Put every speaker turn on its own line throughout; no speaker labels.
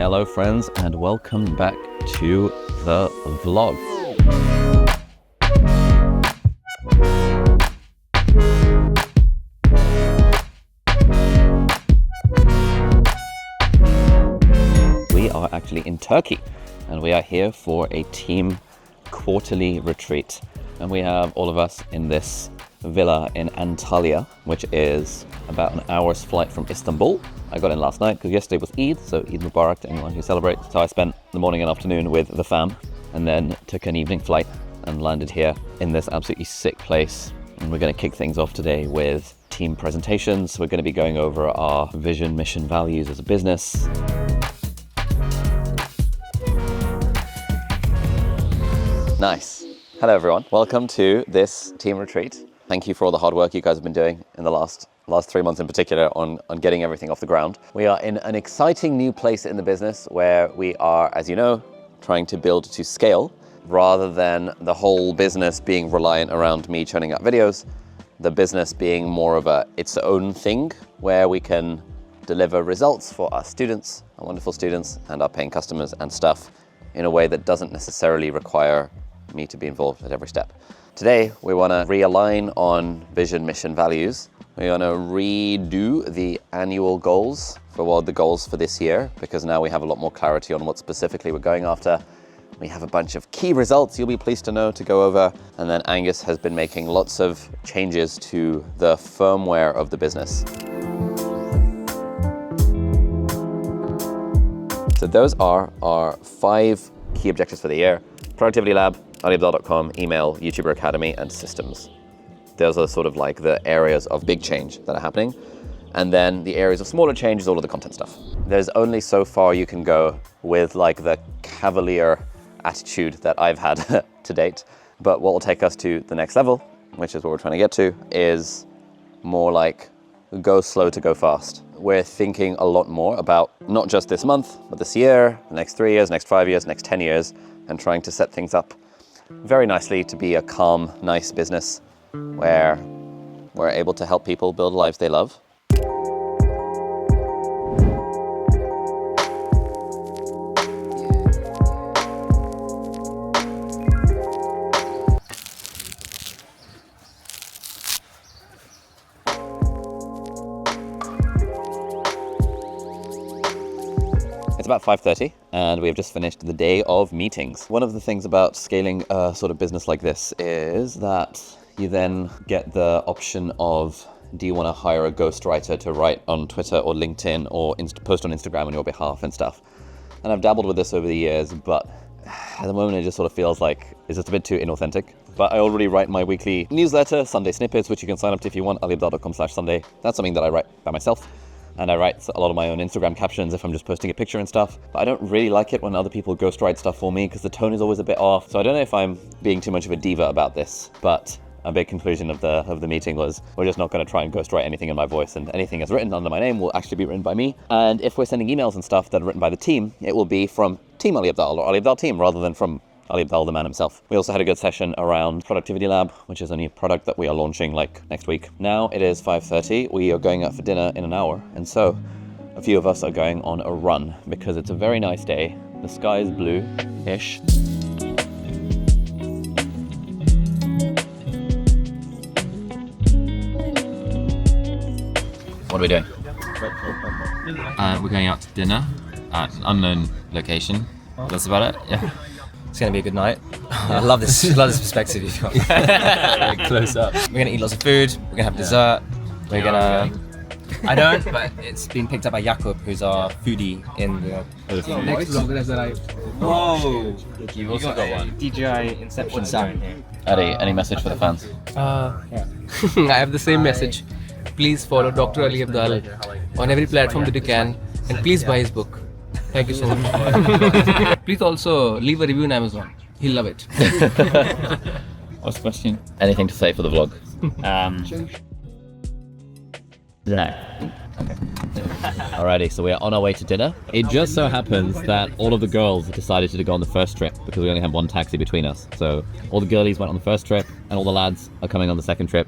Hello friends, and welcome back to the vlog. We are actually in Turkey, and we are here for a team quarterly retreat. And we have all of us in this villa in Antalya, which is about an hour's flight from Istanbul. I got in last night because yesterday was Eid, so Eid Mubarak to anyone who celebrates. So I spent the morning and afternoon with the fam, and then took an evening flight and landed here in this absolutely sick place. And we're going to kick things off today with team presentations. We're going to be going over our vision, mission, values as a business. Nice. Hello everyone, welcome to this team retreat. Thank you for all the hard work you guys have been doing in the last 3 months in particular on getting everything off the ground. We are in an exciting new place in the business where we are, as you know, trying to build to scale rather than the whole business being reliant around me churning out videos, the business being more of its own thing where we can deliver results for our students, our wonderful students, and our paying customers and stuff in a way that doesn't necessarily require me to be involved at every step. Today, we want to realign on vision, mission, values. We want to redo the annual goals for what the goals for this year, because now we have a lot more clarity on what specifically we're going after. We have a bunch of key results you'll be pleased to know to go over. And then Angus has been making lots of changes to the firmware of the business. So those are our 5 key objectives for the year. Productivity Lab, Abdaal.com, email, YouTuber Academy, and systems. Those are sort of like the areas of big change that are happening. And then the areas of smaller change is all of the content stuff. There's only so far you can go with like the cavalier attitude that I've had to date. But what will take us to the next level, which is what we're trying to get to, is more like go slow to go fast. We're thinking a lot more about not just this month, but this year, the next 3 years, next 5 years, next 10 years, and trying to set things up very nicely to be a calm, nice business where we're able to help people build lives they love. It's about 5:30 and we have just finished the day of meetings. One of the things about scaling a sort of business like this is that you then get the option of, do you want to hire a ghostwriter to write on Twitter or LinkedIn or post on Instagram on your behalf and stuff. And I've dabbled with this over the years, but at the moment it just sort of feels like it's just a bit too inauthentic. But I already write my weekly newsletter, Sunday Snippets, which you can sign up to if you want, abdaal.com/Sunday. That's something that I write by myself. And I write a lot of my own Instagram captions if I'm just posting a picture and stuff. But I don't really like it when other people ghostwrite stuff for me because the tone is always a bit off. So I don't know if I'm being too much of a diva about this, but a big conclusion of the meeting was we're just not going to try and ghostwrite anything in my voice, and anything that's written under my name will actually be written by me. And if we're sending emails and stuff that are written by the team, it will be from Team Ali Abdaal or Ali Abdaal team rather than from Ali Abdaal, the man himself. We also had a good session around Productivity Lab, which is a new product that we are launching like next week. Now it is 5:30. We are going out for dinner in an hour. And so a few of us are going on a run because it's a very nice day. The sky is blue-ish. What are we doing?
We're going out to dinner at an unknown location. That's about it. Yeah.
It's going to be a good night. I love this perspective you've got.
Very close up.
We're going to eat lots of food. We're going to have dessert. We're going to... I don't, but it's been picked up by Jakub, who's our foodie in the...
Next vlogger has arrived.
Whoa! You've also got one. DJI Inception zone here.
Eddie, any message for the fans?
I have the same message. Please follow Dr. Ali Abdaal on every platform that you can, and please buy his book. Thank you so much. Please also leave a review on Amazon. He'll love it.
What's the question?
Anything to say for the vlog?
No.
Alrighty, so we are on our way to dinner. It just so happens that all of the girls decided to go on the first trip because we only have one taxi between us. So all the girlies went on the first trip and all the lads are coming on the second trip.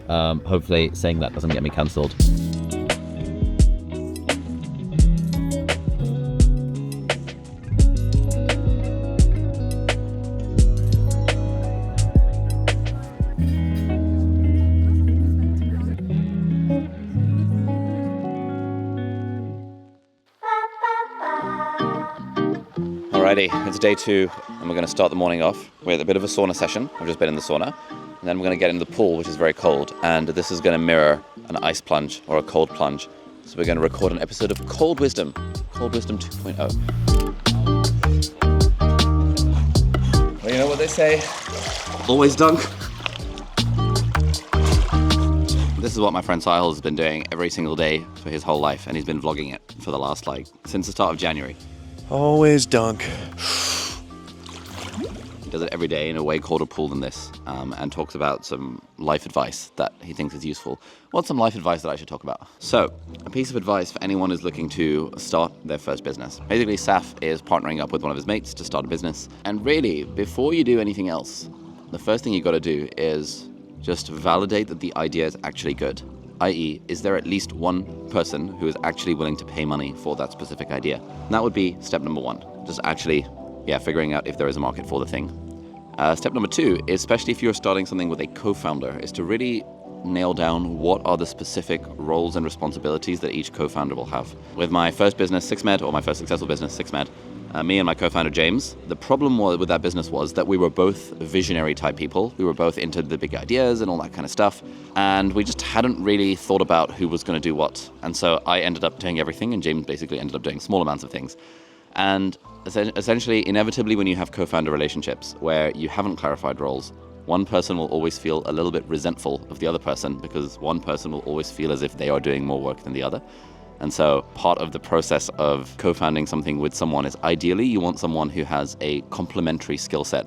Hopefully saying that doesn't get me cancelled. Alrighty, it's day 2 and we're going to start the morning off with a bit of a sauna session. I've just been in the sauna and then we're going to get into the pool, which is very cold, and this is going to mirror an ice plunge or a cold plunge. So we're going to record an episode of Cold Wisdom 2.0. Well, you know what they say, always dunk. This is what my friend Sahil has been doing every single day for his whole life, and he's been vlogging it for the last, since the start of January.
Always dunk.
He does it every day in a way colder pool than this, and talks about some life advice that he thinks is useful. What's some life advice that I should talk about? So, a piece of advice for anyone who's looking to start their first business. Basically, Saf is partnering up with one of his mates to start a business. And really, before you do anything else, the first thing you got to do is just validate that the idea is actually good. I.e., is there at least one person who is actually willing to pay money for that specific idea? And that would be step number 1. Just actually, figuring out if there is a market for the thing. Step number 2, especially if you're starting something with a co-founder, is to really nail down what are the specific roles and responsibilities that each co-founder will have. With my first business, SixMed, or my first successful business, SixMed, me and my co-founder James, the problem with that business was that we were both visionary type people. We were both into the big ideas and all that kind of stuff. And we just hadn't really thought about who was going to do what. And so I ended up doing everything and James basically ended up doing small amounts of things. And essentially, inevitably, when you have co-founder relationships where you haven't clarified roles, one person will always feel a little bit resentful of the other person because one person will always feel as if they are doing more work than the other. And so part of the process of co-founding something with someone is ideally you want someone who has a complementary skill set.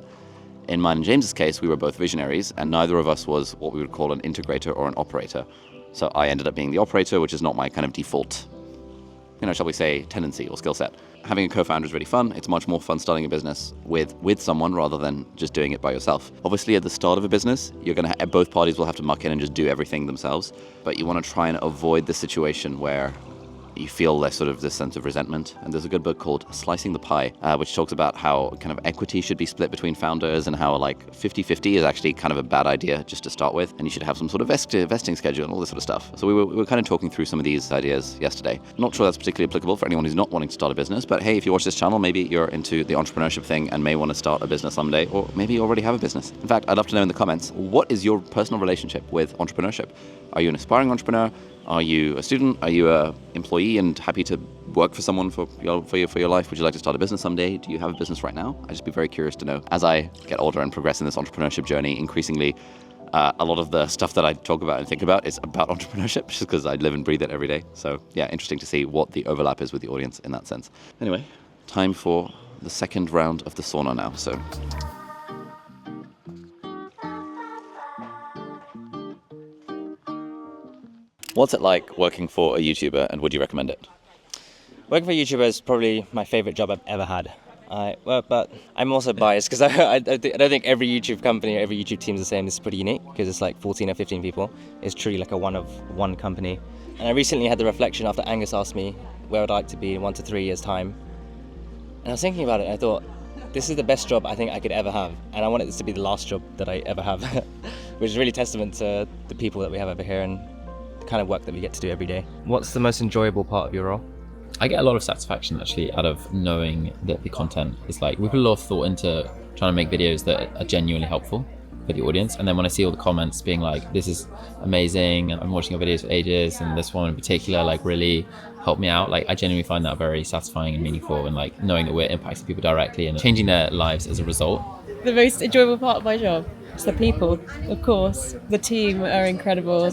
In mine and James's case, we were both visionaries and neither of us was what we would call an integrator or an operator. So I ended up being the operator, which is not my kind of default, shall we say, tendency or skill set. Having a co-founder is really fun. It's much more fun starting a business with someone rather than just doing it by yourself. Obviously, at the start of a business, both parties will have to muck in and just do everything themselves. But you want to try and avoid the situation where you feel this sense of resentment. And there's a good book called Slicing the Pie, which talks about how kind of equity should be split between founders and how 50-50 is actually kind of a bad idea just to start with. And you should have some sort of vesting schedule and all this sort of stuff. So we were kind of talking through some of these ideas yesterday. I'm not sure that's particularly applicable for anyone who's not wanting to start a business, but hey, if you watch this channel, maybe you're into the entrepreneurship thing and may want to start a business someday, or maybe you already have a business. In fact, I'd love to know in the comments, what is your personal relationship with entrepreneurship? Are you an aspiring entrepreneur? Are you a student? Are you an employee and happy to work for someone for your life? Would you like to start a business someday? Do you have a business right now? I'd just be very curious to know. As I get older and progress in this entrepreneurship journey, increasingly, a lot of the stuff that I talk about and think about is about entrepreneurship, just because I live and breathe it every day. So yeah, interesting to see what the overlap is with the audience in that sense. Anyway, time for the second round of the sauna now. So. What's it like working for a YouTuber, and would you recommend it?
Working for a YouTuber is probably my favorite job I've ever had. But I'm also biased because I don't think every YouTube company or every YouTube team is the same. This is pretty unique because it's 14 or 15 people. It's truly a one company. And I recently had the reflection after Angus asked me where I'd like to be in 1 to 3 years' time. And I was thinking about it and I thought, this is the best job I think I could ever have. And I wanted this to be the last job that I ever have, which is really testament to the people that we have over here and kind of work that we get to do every day.
What's the most enjoyable part of your role?
I get a lot of satisfaction actually out of knowing that the content is we put a lot of thought into trying to make videos that are genuinely helpful for the audience, and then when I see all the comments being this is amazing and I'm watching your videos for ages and this one in particular really helped me out, I genuinely find that very satisfying and meaningful, and knowing that we're impacting people directly and changing their lives as a result.
The most enjoyable part of my job is the people, of course. The team are incredible.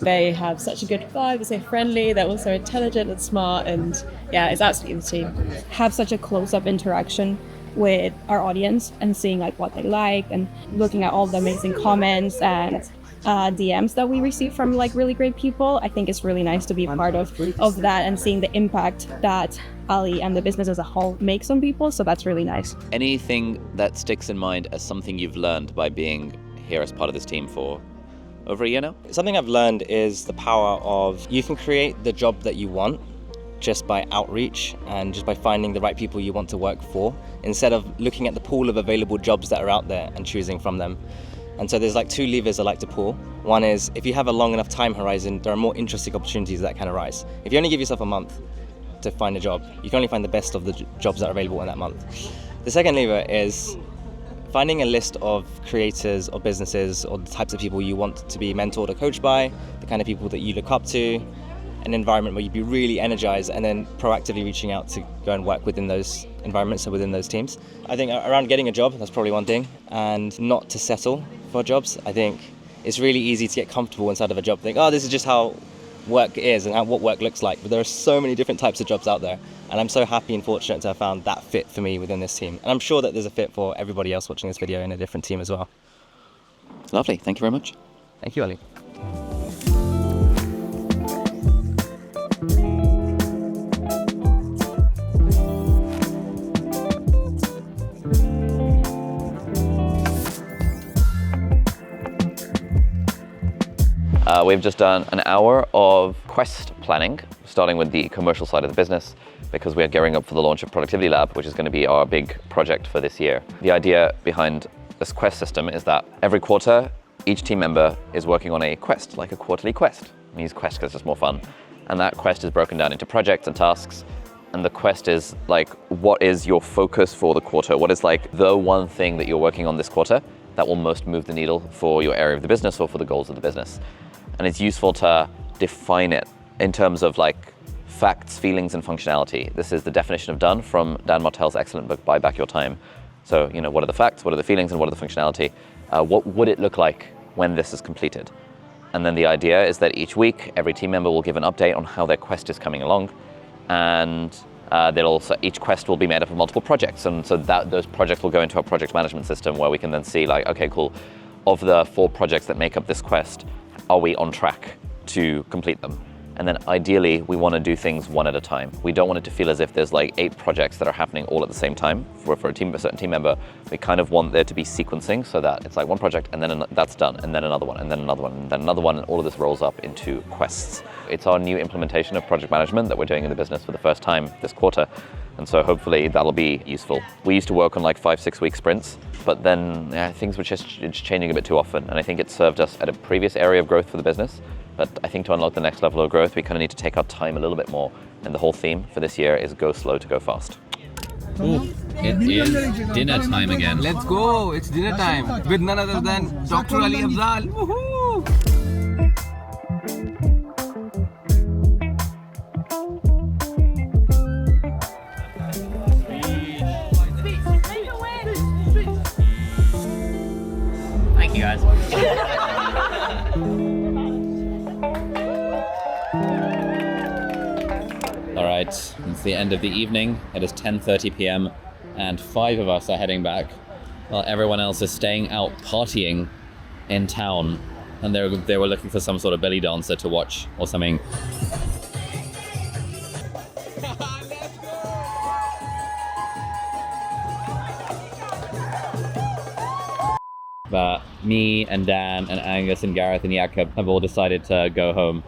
They have such a good vibe, they're so friendly, they're also intelligent and smart, and yeah, it's absolutely the team.
Have such a close-up interaction with our audience and seeing what they like and looking at all the amazing comments and DMs that we receive from really great people. I think it's really nice to be part of that and seeing the impact that Ali and the business as a whole makes on people. So that's really nice.
Anything that sticks in mind as something you've learned by being here as part of this team for over a year now?
Something I've learned is the power of you can create the job that you want just by outreach and just by finding the right people you want to work for, instead of looking at the pool of available jobs that are out there and choosing from them. And so there's 2 levers I like to pull. One is, if you have a long enough time horizon, there are more interesting opportunities that can arise. If you only give yourself a month, to find a job. You can only find the best of the jobs that are available in that month. The second lever is finding a list of creators or businesses or the types of people you want to be mentored or coached by, the kind of people that you look up to, an environment where you'd be really energized, and then proactively reaching out to go and work within those environments or within those teams. I think around getting a job, that's probably one thing, and not to settle for jobs. I think it's really easy to get comfortable inside of a job, think, oh, this is just how work is and what work looks like, but there are so many different types of jobs out there, and I'm so happy and fortunate to have found that fit for me within this team, and I'm sure that there's a fit for everybody else watching this video in a different team as well.
Lovely, thank you very much.
Thank you, Ali.
We've just done an hour of quest planning, starting with the commercial side of the business, because we are gearing up for the launch of Productivity Lab, which is going to be our big project for this year. The idea behind this quest system is that every quarter, each team member is working on a quest, like a quarterly quest. We use quest because it's just more fun. And that quest is broken down into projects and tasks. And the quest is like, what is your focus for the quarter? What is like the one thing that you're working on this quarter that will most move the needle for your area of the business or for the goals of the business? And it's useful to define it in terms of like facts, feelings, and functionality. This is the definition of done from Dan Martell's excellent book, Buy Back Your Time. So, you know, what are the facts, what are the feelings, and what are the functionality? What would it look like when this is completed? And then the idea is that each week, every team member will give an update on how their quest is coming along. And each quest will be made up of multiple projects. And so those projects will go into a project management system where we can then see like, okay, cool, of the 4 projects that make up this quest, are we on track to complete them? And then ideally, we want to do things one at a time. We don't want it to feel as if there's like 8 projects that are happening all at the same time for a certain team member. We kind of want there to be sequencing so that it's like one project and then that's done, and then another one, and then another one, and then another one, and all of this rolls up into quests. It's our new implementation of project management that we're doing in the business for the first time this quarter. And so hopefully that'll be useful. We used to work on like 5-6 week sprints, but then things were just changing a bit too often. And I think it served us at a previous area of growth for the business. But I think to unlock the next level of growth, we kind of need to take our time a little bit more. And the whole theme for this year is go slow to go fast.
Ooh, it is dinner time again.
Let's go! It's dinner time with none other than Dr. Ali Abdaal. Woohoo!
Thank you, guys. All right, it's the end of the evening. It is 10:30 p.m. and 5 of us are heading back, while everyone else is staying out partying in town, and they were looking for some sort of belly dancer to watch or something. But me and Dan and Angus and Gareth and Jakob have all decided to go home.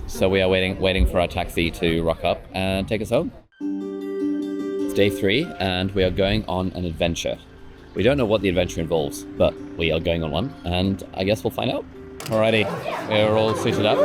So we are waiting for our taxi to rock up and take us home. It's day 3 and we are going on an adventure. We don't know what the adventure involves, but we are going on one and I guess we'll find out. Alrighty, we're all suited up.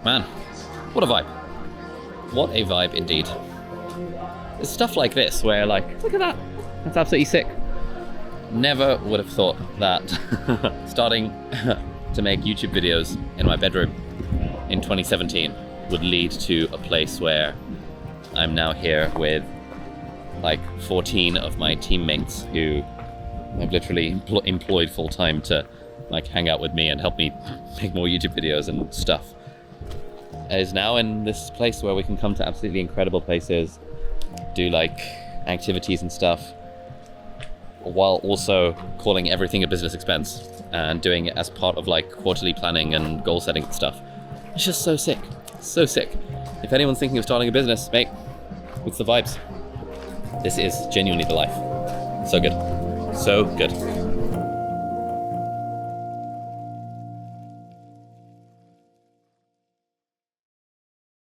Man, what a vibe. What a vibe indeed. It's stuff like this where like, look at that. That's absolutely sick. Never would have thought that starting to make YouTube videos in my bedroom in 2017 would lead to a place where I'm now here with like 14 of my teammates who
I've literally employed full time to like hang out with me and help me make more YouTube videos and stuff, is now in this place where we can come to absolutely incredible places, do like activities and stuff, while also calling everything a business expense and doing it as part of like quarterly planning and goal setting and stuff. It's just so sick. So sick. If anyone's thinking of starting a business, mate, it's the vibes. This is genuinely the life. So good. So good.